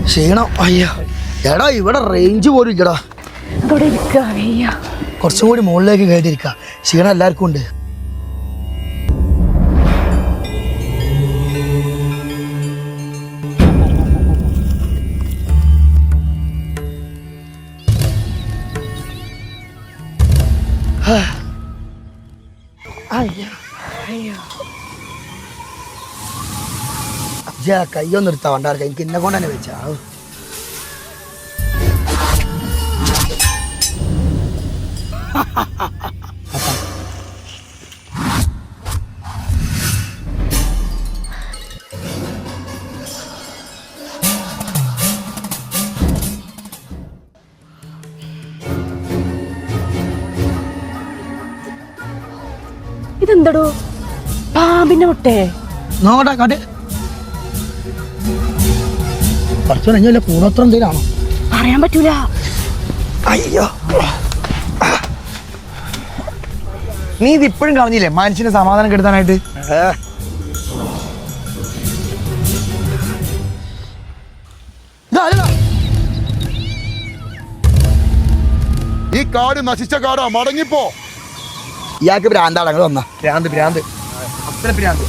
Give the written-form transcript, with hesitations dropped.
ക്ഷീണം. അയ്യോ എടാ, ഇവിടെ റേഞ്ച് പോലും ഇല്ലടാ. കുറച്ചും കൂടി മുകളിലേക്ക് കയറ്റിയിരിക്കുക. ക്ഷീണം എല്ലാവർക്കും ഉണ്ട്. കയ്യൊന്നും എടുത്താ വണ്ടാർക്ക. എനിക്ക് എന്നെ കൊണ്ട് തന്നെ വെച്ചാ. ഇതെന്തടോ പാമ്പിന്റെ മുട്ടേ? നോക്കട്ടെ കാട്ടെ. കുറച്ചു കഴിഞ്ഞല്ല കൂടോത്രം എന്തെങ്കിലാണോ? പറയാൻ പറ്റൂല. അയ്യോ, നീ ഇത് ഇപ്പോഴും കളഞ്ഞില്ലേ മനുഷ്യന് സമാധാനം കെടുത്താനായിട്ട്? ഈ കാട് നശിച്ച കാടാ, മടങ്ങിപ്പോ. ഇയാൾക്ക് ഭ്രാന്താണ്. ഞങ്ങൾ വന്ന ഭ്രാന്ത് ഭ്രാന്ത് അത്ര ഭ്രാന്ത്.